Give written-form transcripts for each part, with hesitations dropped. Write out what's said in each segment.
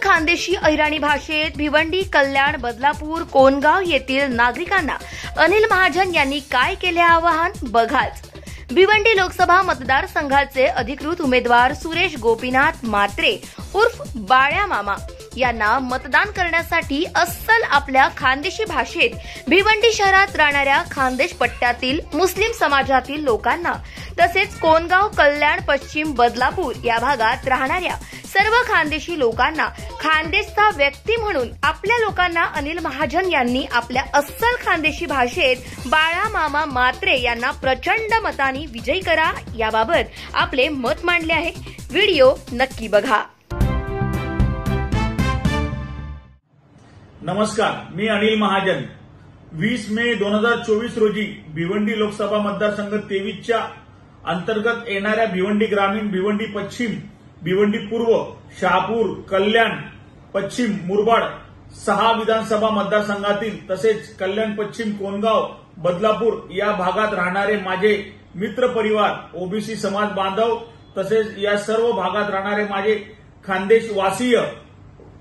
खानदेशी अहिराणी भाषेत भिवंडी, कल्याण, बदलापूर, कोणगाव येथील नागरिकांना अनिल महाजन यांनी काय केले आवाहन बघाच। भिवंडी लोकसभा मतदारसंघाचे अधिकृत उमेदवार सुरेश गोपीनाथ म्हात्रे उर्फ बाळ्या मामा यांना मतदान करण्यासाठी अस्सल आपल्या खानदेशी भाषेत भिवंडी शहरात राहणाऱ्या खानदेश पट्ट्यातील मुस्लिम समाजातील लोकांना तसेच कोणगाव, कल्याण, पश्चिम, बदलापूर या भागात राहणाऱ्या सर्व खानदेशी लोकांना खानदेशचा व्यक्ती म्हणून आपल्या लोकांना अनिल महाजन यांनी आपल्या अस्सल खानदेशी भाषेत बाळा मामा म्हात्रे यांना प्रचंड मतांनी विजयी करा याबाबत आपले मत मांडले आहे। व्हिडिओ नक्की बघा। नमस्कार, मी अनिल महाजन। 20 मे 2024 रोजी भिवंडी लोकसभा मतदारसंघ 23 च्या अंतर्गत येणाऱ्या भिवंडी ग्रामीण, भिवंडी पश्चिम, भिवंडी पूर्व, शहापूर, कल्याण पश्चिम, मुरबाड 6 विधानसभा मतदारसंघातील तसेच कल्याण पश्चिम, कोणगाव, बदलापूर या भागात राहणारे माझे मित्र परिवार, ओबीसी समाज बांधव तसेच या सर्व भागात राहणारे माझे खानदेश वासीय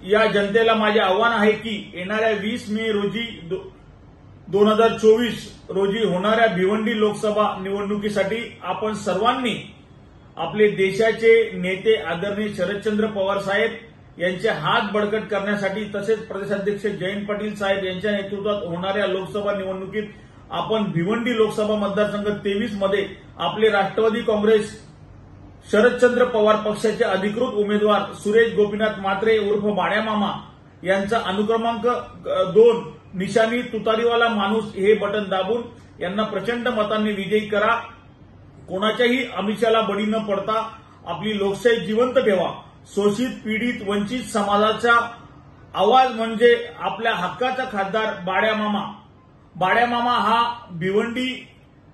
या जनतेला माझे आव्हान आहे की येणाऱ्या 20 मे रोजी 2024 रोजी होणाऱ्या भिवंडी लोकसभा निवडणुकीसाठी आपण सर्वांनी आपले देशाचे नेते आदरणीय शरदचंद्र पवार साहेब यांचे हात बळकट करण्यासाठी तसेच प्रदेशाध्यक्ष जयंत पाटील साहेब यांच्या नेतृत्वात होणाऱ्या लोकसभा निवडणुकीत आपण भिवंडी लोकसभा मतदारसंघ 23 मध्ये आपले राष्ट्रवादी काँग्रेस शरदचंद्र पवार पक्षाचे अधिकृत उमेदवार सुरेश गोपीनाथ म्हात्रे उर्फ बाळ्या मामा यांचा अनुक्रमांक 2 निशाणी तुतारीवाला माणूस हे बटन दाबून यांना प्रचंड मतांनी विजयी करा। कोणाच्याही आमिषाला बळी न पडता आपली लोकशाही जिवंत ठेवा। शोषित, पीडित, वंचित समाजाचा आवाज म्हणजे आपल्या हक्काचा खासदार बाळ्या मामा। बाळ्या मामा हा भिवंडी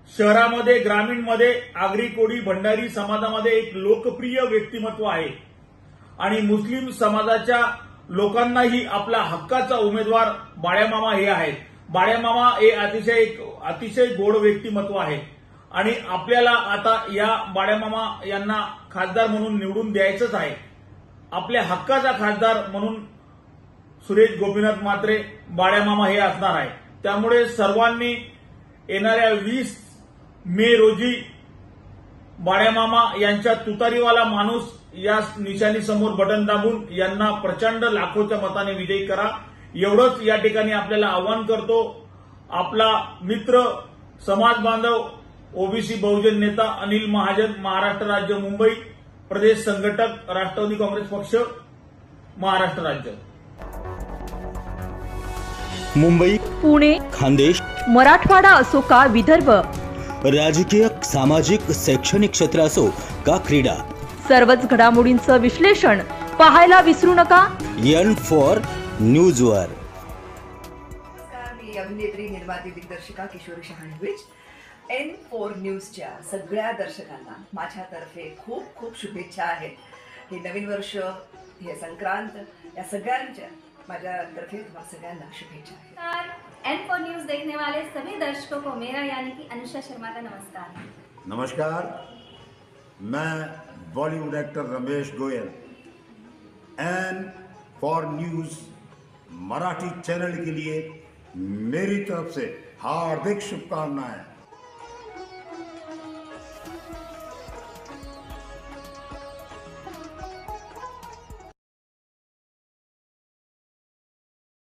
शहरामध्ये, ग्रामीणमध्ये, आगरी, कोळी, भंडारी समाजामध्ये एक लोकप्रिय व्यक्तिमत्व आहे आणि मुस्लिम समाजाच्या लोकांनाही आपला हक्काचा उमेदवार बाळ्या मामा हे आहेत। बाळ्या मामा हे अतिशय गोड व्यक्तिमत्व आहे आणि आपल्याला आता या बाळ्या मामा यांना खासदार म्हणून निवडून द्यायचंच आहे। आपल्या हक्काचा खासदार म्हणून सुरेश गोपीनाथ म्हात्रे बाळ्या मामा हे असणार आहे। त्यामुळे सर्वांनी येणाऱ्या 20 मे रोजी बाळ्या मामा यांच्या तुतारीवाला माणूस या निशाणी समोर बटन दाबून यांना प्रचंड लाखोच्या मताने विजयी करा एवढंच या ठिकाणी आपल्याला आवाहन करतो। आपला मित्र, समाज बांधव, ओबीसी बहुजन नेता अनिल महाजन, महाराष्ट्र राज्य, मुंबई प्रदेश संघटक, राष्ट्रवादी काँग्रेस पक्ष, महाराष्ट्र राज्य। मुंबई, पुणे, खानदेश, मराठवाडा असो का विदर्भ, राजकीय, सामाजिक, शैक्षणिक क्षेत्र असो का क्रीडा, सर्वच घडामोडींचं विश्लेषण पाहायला विसरू नका N4 न्यूजवर। नमस्कार, मी अभिनेत्री, निर्माती, दिग्दर्शिका किशोरी शहाणविज। N4 न्यूजच्या सगळ्या दर्शकांना माझ्यातर्फे खूप खूप शुभेच्छा आहेत। हे नवीन वर्ष, हे संक्रांत, या सगळ्यांच्या माझ्यातर्फे तुम्हाला सगळ्यांना शुभेच्छा आहेत। N4 न्यूज देखने वाले सभी दर्शकों को मेरा यानी कि अनुषा शर्मा का नमस्कार। नमस्कार, मैं Bollywood actor Ramesh Goyal N4 news Marathi channel के लिए मेरी तरफ से हार्दिक शुभकामनाएं।